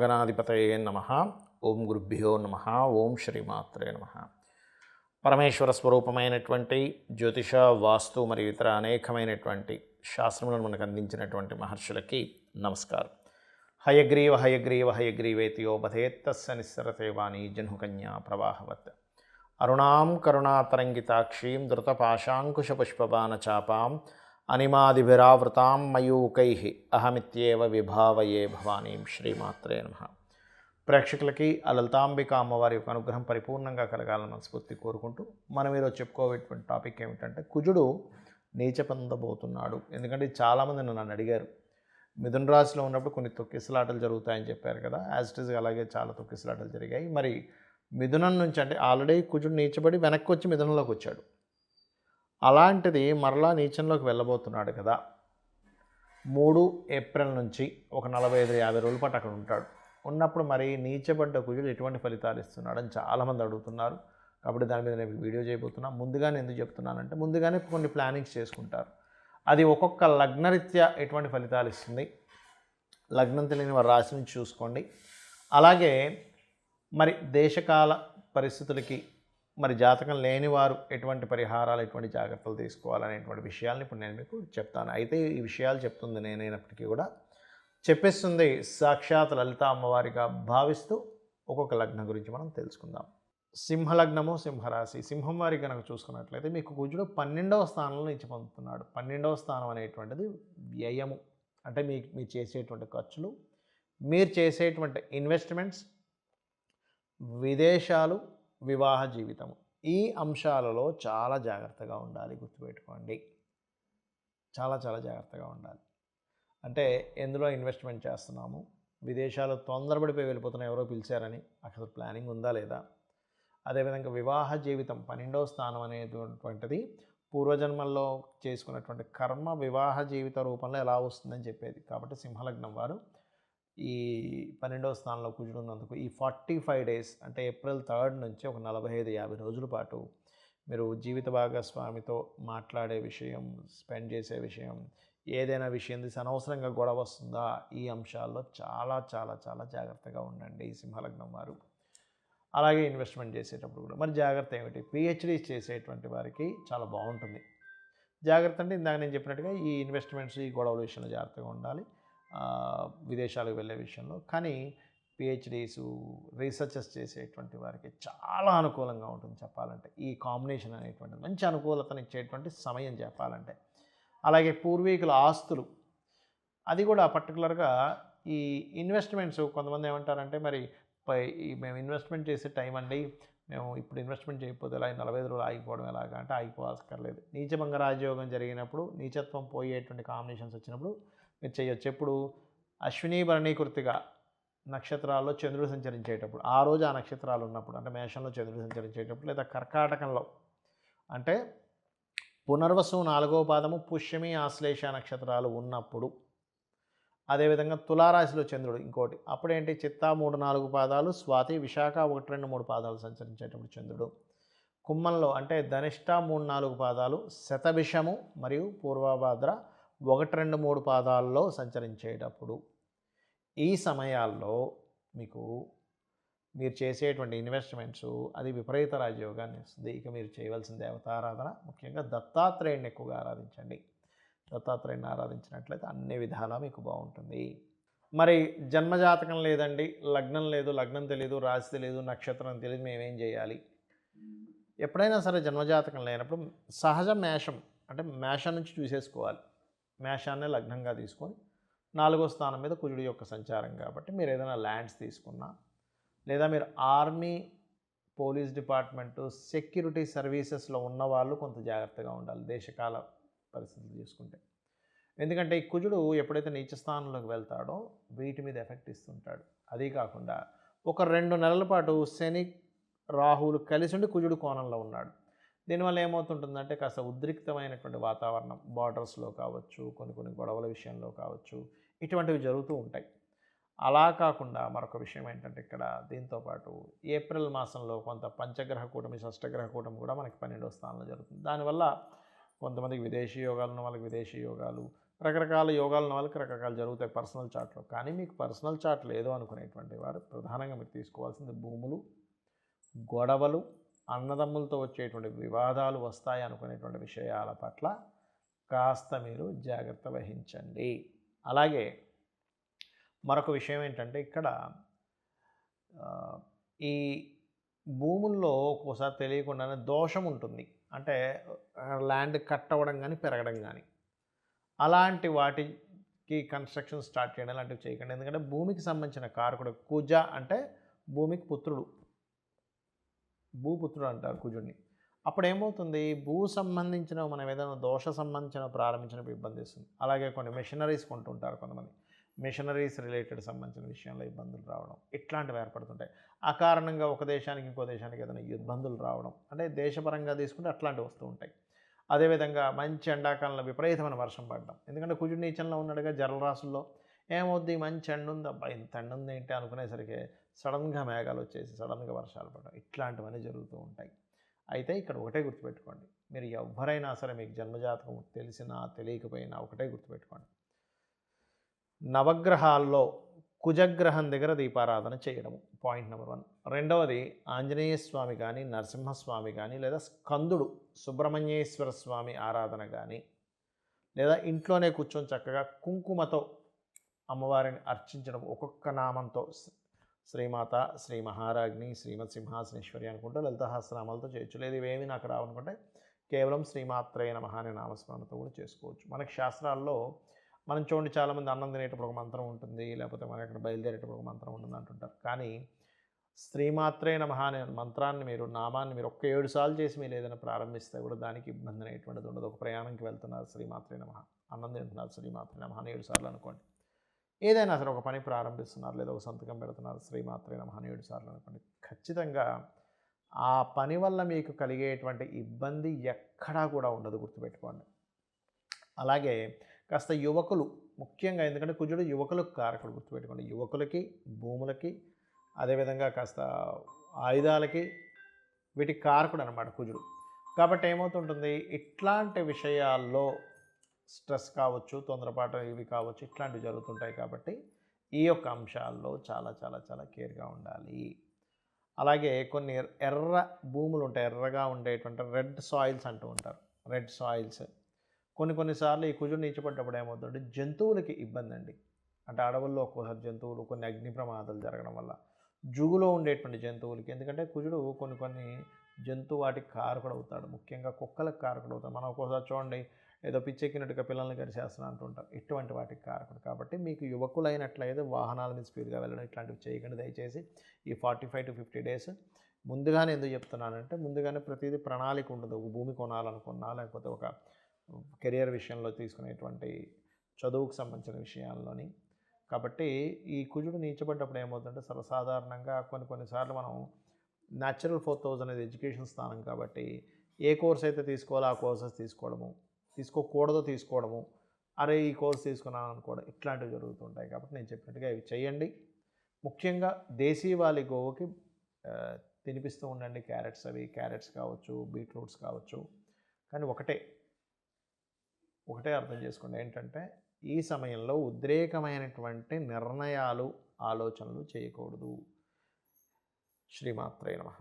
శ్రీమహాగణాధిపతయే నమః. ఓం గురుభ్యో నమః. ఓం శ్రీమాత్రే నమః. పరమేశ్వర స్వరూపమైనటువంటి జ్యోతిష, వాస్తు మరియు ఇతర అనేకమైనటువంటి శాస్త్రములను మనకు అందించినటువంటి మహర్షులకి నమస్కారం. హయగ్రీవ హయగ్రీవ హయగ్రీవేతియోపథేత్తస్య నిస్సరతే వాణి జహ్నుకన్యా ప్రవాహవత్. అరుణాం కరుణాతరంగితాక్షీం ధృతపాశాంకుశపుష్పబాణచాపాం అనిమాదిభిరావృతాం మయూకైః అహమిత్యేవ విభావయే భవానీం. శ్రీమాత్రే నమః. ప్రేక్షకులకి ఆ లలితాంబిక అమ్మవారి యొక్క అనుగ్రహం పరిపూర్ణంగా కలగాలని మనస్ఫూర్తి కోరుకుంటూ మనం ఈరోజు చెప్పుకోవేటువంటి టాపిక్ ఏమిటంటే కుజుడు నీచ పొందబోతున్నాడు. ఎందుకంటే చాలామంది నన్ను అడిగారు, మిథున రాశిలో ఉన్నప్పుడు కొన్ని తొక్కిసలాటలు జరుగుతాయని చెప్పారు కదా. యాజ్ ఇట్ ఈజ్ అలాగే చాలా తొక్కిసలాటలు జరిగాయి. మరి మిథునం నుంచి అంటే ఆల్రెడీ కుజుడు నీచబడి వెనక్కి వచ్చి మిథునంలోకి వచ్చాడు, అలాంటిది మరలా నీచంలోకి వెళ్ళబోతున్నాడు కదా. 3 ఏప్రిల్ నుంచి ఒక 45-50 రోజుల పాటు అక్కడ ఉంటాడు. ఉన్నప్పుడు మరి నీచబడ్డ కుజుడు ఎటువంటి ఫలితాలు ఇస్తున్నాడు అని చాలామంది అడుగుతున్నారు. కాబట్టి దాని మీద నేను వీడియో చేయబోతున్నా. ముందుగానే ఎందుకు చెప్తున్నానంటే ముందుగానే కొన్ని ప్లానింగ్స్ చేసుకుంటారు. అది ఒక్కొక్క లగ్నరీత్యా ఎటువంటి ఫలితాలు ఇస్తుంది, లగ్నం తెలియని వారి రాశి నుంచి చూసుకోండి. అలాగే మరి దేశకాల పరిస్థితులకి మరి జాతకం లేనివారు ఎటువంటి పరిహారాలు, ఎటువంటి జాగ్రత్తలు తీసుకోవాలనేటువంటి విషయాలను ఇప్పుడు నేను మీకు చెప్తాను. అయితే ఈ విషయాలు చెప్తుంది నేనైనప్పటికీ కూడా చెప్పేస్తుంది సాక్షాత్ లలిత అమ్మవారిగా భావిస్తూ ఒక్కొక్క లగ్నం గురించి మనం తెలుసుకుందాం. సింహలగ్నము, సింహరాశి. సింహం వారికి కనుక చూసుకున్నట్లయితే మీకు కుజుడు 12వ స్థానంలో నుంచి పొందుతున్నాడు. 12వ స్థానం అనేటువంటిది వ్యయము, అంటే మీరు చేసేటువంటి ఖర్చులు, మీరు చేసేటువంటి ఇన్వెస్ట్మెంట్స్, విదేశాలు, వివాహ జీవితము, ఈ అంశాలలో చాలా జాగ్రత్తగా ఉండాలి. గుర్తుపెట్టుకోండి, చాలా జాగ్రత్తగా ఉండాలి. అంటే ఎందులో ఇన్వెస్ట్మెంట్ చేస్తున్నాము, విదేశాలు తొందరపడిపోయి వెళ్ళిపోతున్నాయి, ఎవరో పిలిచారని అసలు ప్లానింగ్ ఉందా లేదా. అదేవిధంగా వివాహ జీవితం 12వ స్థానం అనేటువంటిది పూర్వజన్మల్లో చేసుకున్నటువంటి కర్మ వివాహ జీవిత రూపంలో ఎలా వస్తుందని చెప్పేది. కాబట్టి సింహలగ్నం వారు ఈ 12వ స్థానంలో కుజుడు ఉన్నందుకు ఈ 45 డేస్ అంటే ఏప్రిల్ 3 నుంచి ఒక 45-50 రోజుల పాటు మీరు జీవిత భాగస్వామితో మాట్లాడే విషయం, స్పెండ్ చేసే విషయం, ఏదైనా విషయం తీసి అనవసరంగా గొడవ వస్తుందా, ఈ అంశాల్లో చాలా జాగ్రత్తగా ఉండండి సింహలగ్నం వారు. అలాగే ఇన్వెస్ట్మెంట్ చేసేటప్పుడు కూడా మరి జాగ్రత్త ఏమిటి, పిహెచ్డీ చేసేటువంటి వారికి చాలా బాగుంటుంది. జాగ్రత్త అంటే ఇందాక నేను చెప్పినట్టుగా ఈ ఇన్వెస్ట్మెంట్స్, ఈ గొడవల విషయంలో జాగ్రత్తగా ఉండాలి, విదేశాలకు వెళ్ళే విషయంలో. కానీ పిహెచ్డీస్, రీసెర్చెస్ చేసేటువంటి వారికి చాలా అనుకూలంగా ఉంటుంది చెప్పాలంటే. ఈ కాంబినేషన్ అనేటువంటి మంచి అనుకూలతనిచ్చేటువంటి సమయం చెప్పాలంటే. అలాగే పూర్వీకుల ఆస్తులు, అది కూడా పర్టికులర్గా ఈ ఇన్వెస్ట్మెంట్స్. కొంతమంది ఏమంటారంటే మరి మేము ఇన్వెస్ట్మెంట్ చేసే టైం అండి, మేము ఇప్పుడు ఇన్వెస్ట్మెంట్ చేయకపోతే ఇలా 45 రోజులు ఆగిపోవడం ఎలాగా అంటే ఆగిపోవాల్సక్కర్లేదు. నీచభంగ రాజయోగం జరిగినప్పుడు, నీచత్వం పోయేటువంటి కాంబినేషన్స్ వచ్చినప్పుడు మీరు చేయొచ్చు. ఎప్పుడు అశ్విని భరణి కృత్తిక నక్షత్రాల్లో చంద్రుడు సంచరించేటప్పుడు, ఆ రోజు ఆ నక్షత్రాలు ఉన్నప్పుడు, అంటే మేషంలో చంద్రుడు సంచరించేటప్పుడు, లేదా కర్కాటకంలో అంటే పునర్వసు 4వ పాదము, పుష్యమి, ఆశ్లేష నక్షత్రాలు ఉన్నప్పుడు, అదేవిధంగా తులారాశిలో చంద్రుడు ఇంకోటి, అప్పుడేంటి చిత్తా 3-4 పాదాలు, స్వాతి, విశాఖ 1-2-3 పాదాలు సంచరించేటప్పుడు చంద్రుడు. కుంభంలో అంటే ధనిష్ట 3-4 పాదాలు, శతభిషము మరియు పూర్వభాద్ర 1-2-3 పాదాల్లో సంచరించేటప్పుడు, ఈ సమయాల్లో మీరు చేసేటువంటి ఇన్వెస్ట్మెంట్స్ అది విపరీత రాజయోగాన్ని ఇస్తుంది. ఇక మీరు చేయవలసిన దేవతారాధన ముఖ్యంగా దత్తాత్రేయుడిని ఎక్కువగా ఆరాధించండి. దత్తాత్రేయుడిని ఆరాధించినట్లయితే అన్ని విధాలా మీకు బాగుంటుంది. మరి జన్మజాతకం లేదండి, లగ్నం లేదు, లగ్నం తెలియదు, రాశి తెలియదు, నక్షత్రం తెలియదు, మేమేం చేయాలి? ఎప్పుడైనా సరే జన్మజాతకం లేనప్పుడు సహజ మేషం అంటే మేషం నుంచి చూసేసుకోవాలి. మేషాన్నే లగ్నంగా తీసుకొని 4వ స్థానం మీద కుజుడి యొక్క సంచారం కాబట్టి మీరు ఏదైనా ల్యాండ్స్ తీసుకున్నా, లేదా మీరు ఆర్మీ, పోలీస్ డిపార్ట్మెంటు, సెక్యూరిటీ సర్వీసెస్లో ఉన్నవాళ్ళు కొంత జాగ్రత్తగా ఉండాలి దేశకాల పరిస్థితులు చూసుకుంటే. ఎందుకంటే ఈ కుజుడు ఎప్పుడైతే నీచ స్థానంలోకి వెళ్తాడో వీటి మీద ఎఫెక్ట్ ఇస్తుంటాడు. అదీ కాకుండా ఒక 2 నెలల పాటు శని, రాహువులు కలిసి ఉండి కుజుడు కోణంలో ఉన్నాడు. దీనివల్ల ఏమవుతుంటుందంటే కాస్త ఉద్రిక్తమైనటువంటి వాతావరణం, బార్డర్స్లో కావచ్చు, కొన్ని గొడవల విషయంలో కావచ్చు, ఇటువంటివి జరుగుతూ ఉంటాయి. అలా కాకుండా మరొక విషయం ఏంటంటే ఇక్కడ దీంతోపాటు ఏప్రిల్ మాసంలో కొంత పంచగ్రహ కూటమి, షష్టగ్రహ కూటమి కూడా మనకి 12వ స్థానంలో జరుగుతుంది. దానివల్ల కొంతమందికి విదేశీ యోగాలు ఉన్న వాళ్ళకి విదేశీ యోగాలు, రకరకాల యోగాలు ఉన్న వాళ్ళకి రకరకాలు జరుగుతాయి పర్సనల్ చార్ట్లో. కానీ మీకు పర్సనల్ చార్ట్ లేదు అనుకునేటువంటి వారు ప్రధానంగా మీరు తీసుకోవాల్సింది భూములు, గొడవలు, అన్నదమ్ములతో వచ్చేటువంటి వివాదాలు వస్తాయి అనుకునేటువంటి విషయాల పట్ల కాస్త మీరు జాగ్రత్త వహించండి. అలాగే మరొక విషయం ఏంటంటే ఇక్కడ ఈ భూముల్లో ఒక్కోసారి తెలియకుండానే దోషం ఉంటుంది. అంటే ల్యాండ్ కట్ అవ్వడం కానీ, పెరగడం కానీ, అలాంటి వాటికి కన్స్ట్రక్షన్ స్టార్ట్ చేయడం లాంటివి చేయకండి. ఎందుకంటే భూమికి సంబంధించిన కారకుడు కుజ అంటే భూమికి పుత్రుడు, భూపుత్రుడు అంటారు కుజుడిని. అప్పుడు ఏమవుతుంది, భూ సంబంధించిన మనం ఏదైనా దోష సంబంధించిన ప్రారంభించినప్పుడు ఇబ్బంది ఇస్తుంది. అలాగే కొన్ని మెషినరీస్ కొంటుంటారు కొంతమంది, మెషినరీస్ రిలేటెడ్ సంబంధించిన విషయంలో ఇబ్బందులు రావడం ఇట్లాంటివి ఏర్పడుతుంటాయి. ఆ కారణంగా ఒక దేశానికి ఇంకో దేశానికి ఏదైనా ఇబ్బందులు రావడం అంటే దేశపరంగా తీసుకుంటే అట్లాంటివి వస్తూ ఉంటాయి. అదేవిధంగా మంచి ఎండాకాలంలో విపరీతమైన వర్షం పడడం, ఎందుకంటే కుజుడు నీచంలో ఉన్నాడుగా జలరాశుల్లో. ఏమవుద్ది, మంచి ఎండ ఉంది, అబ్బా ఇంత ఎండ ఉంది ఏంటి అనుకునేసరికి సడన్గా మేఘాలు వచ్చేసి సడన్గా వర్షాలు పడడం ఇట్లాంటివన్నీ జరుగుతూ ఉంటాయి. అయితే ఇక్కడ ఒకటే గుర్తుపెట్టుకోండి, మీరు ఎవరైనా సరే మీకు జన్మజాతకం తెలిసినా తెలియకపోయినా ఒకటే గుర్తుపెట్టుకోండి, నవగ్రహాల్లో కుజగ్రహం దగ్గర దీపారాధన చేయడము పాయింట్ నెంబర్ 1. రెండవది ఆంజనేయ స్వామి కానీ, నరసింహస్వామి కానీ, లేదా స్కందుడు సుబ్రహ్మణ్యేశ్వర స్వామి ఆరాధన కానీ, లేదా ఇంట్లోనే కూర్చొని చక్కగా కుంకుమతో అమ్మవారిని అర్చించడం. ఒక్కొక్క నామంతో శ్రీమాత, శ్రీ మహారాజ్ని, శ్రీమత్ సింహాసనేశ్వరి అనుకుంటే లలితహాస్యనామాలతో చేయొచ్చు. లేదు ఇవేమి నాకు రావనుకుంటే కేవలం శ్రీమాత్రేయ నమః అనే నామస్మరణతో కూడా చేసుకోవచ్చు. మనకి శాస్త్రాల్లో మనం చూడండి, చాలామంది అన్నం తినేటప్పుడు ఒక మంత్రం ఉంటుంది, లేకపోతే మనం ఎక్కడ బయలుదేరేటప్పుడు ఒక మంత్రం ఉంటుంది అంటుంటారు. కానీ శ్రీమాత్రే నమః అనే మంత్రాన్ని మీరు, నామాన్ని మీరు 7 సార్లు చేసి మీరు ఏదైనా ప్రారంభిస్తే కూడా దానికి ఇబ్బంది అనేటువంటిది ఉండదు. ఒక ప్రయాణంకి వెళ్తున్నారు శ్రీమాత్రే నమః, అన్నం తింటున్నారు శ్రీమాత్రే నమః అని 7 సార్లు అనుకోండి. ఏదైనా సరే ఒక పని ప్రారంభిస్తున్నారు, లేదా ఒక సంతకం పెడుతున్నారు శ్రీమాత్రే నమః అని 7 సార్లు అనుకోండి. ఖచ్చితంగా ఆ పని వల్ల మీకు కలిగేటువంటి ఇబ్బంది ఎక్కడా కూడా ఉండదు, గుర్తుపెట్టుకోండి. అలాగే కాస్త యువకులు ముఖ్యంగా, ఎందుకంటే కుజుడు యువకులకు కారకుడు, గుర్తుపెట్టుకోండి. యువకులకి, భూములకి, అదేవిధంగా కాస్త ఆయుధాలకి, వీటికి కారకుడు అనమాట కుజుడు. కాబట్టి ఏమవుతుంటుంది, ఇట్లాంటి విషయాల్లో స్ట్రెస్ కావచ్చు, తొందరపాటు ఇవి కావచ్చు, ఇట్లాంటివి జరుగుతుంటాయి. కాబట్టి ఈ యొక్క అంశాల్లో చాలా చాలా చాలా కేర్గా ఉండాలి. అలాగే కొన్ని ఎర్ర భూములు ఉంటాయి, ఎర్రగా ఉండేటువంటి రెడ్ సాయిల్స్ అంటూ ఉంటారు. రెడ్ సాయిల్స్ కొన్నిసార్లు ఈ కుజుడు నీచపడ్డప్పుడు ఏమవుతుందంటే జంతువులకి ఇబ్బంది అండి. అంటే అడవుల్లో ఒక్కోసారి జంతువులు, కొన్ని అగ్ని ప్రమాదాలు జరగడం వల్ల జుగులో ఉండేటువంటి జంతువులకి, ఎందుకంటే కుజుడు కొన్ని జంతువు వాటికి కారకుడు అవుతాడు. ముఖ్యంగా కుక్కలకు కారకుడు అవుతాడు. మనం ఒక్కోసారి చూడండి ఏదో పిచ్చెక్కినట్టుగా పిల్లల్ని కరిచేస్తున్నా అంటుంటారు. ఇటువంటి వాటికి కారకుడు. కాబట్టి మీకు యువకులైనట్లయితే వాహనాల మీద స్పీడ్గా వెళ్ళడం ఇట్లాంటివి చేయకండి దయచేసి. ఈ 45 to 50 డేస్ ముందుగానే ఎందుకు చెప్తున్నానంటే, ముందుగానే ప్రతిదీ ప్రణాళిక ఉంటుంది. ఒక భూమి కొనాలనుకున్నా, లేకపోతే ఒక కెరియర్ విషయంలో తీసుకునేటువంటి చదువుకు సంబంధించిన విషయాల్లోని. కాబట్టి ఈ కుజుడు నీచబడ్డప్పుడు ఏమవుతుందంటే సర్వసాధారణంగా కొన్నిసార్లు మనం న్యాచురల్ 4000 అనేది ఎడ్యుకేషన్ స్థానం కాబట్టి ఏ కోర్స్ అయితే తీసుకోవాలో ఆ కోర్సెస్ తీసుకోవడము, తీసుకోకూడదో తీసుకోవడము, అరే ఈ కోర్స్ తీసుకున్నాను అనుకోవడం ఇట్లాంటివి జరుగుతుంటాయి. కాబట్టి నేను చెప్పినట్టుగా ఇవి చేయండి. ముఖ్యంగా దేశీవాలి గోవుకి తినిపిస్తూ ఉండండి. క్యారెట్స్ కావచ్చు, బీట్రూట్స్ కావచ్చు. కానీ ఒకటే అర్థం చేసుకోండి, ఏంటంటే ఈ సమయంలో ఉద్రేకమైనటువంటి నిర్ణయాలు, ఆలోచనలు చేయకూడదు. శ్రీమాత్రే నమః.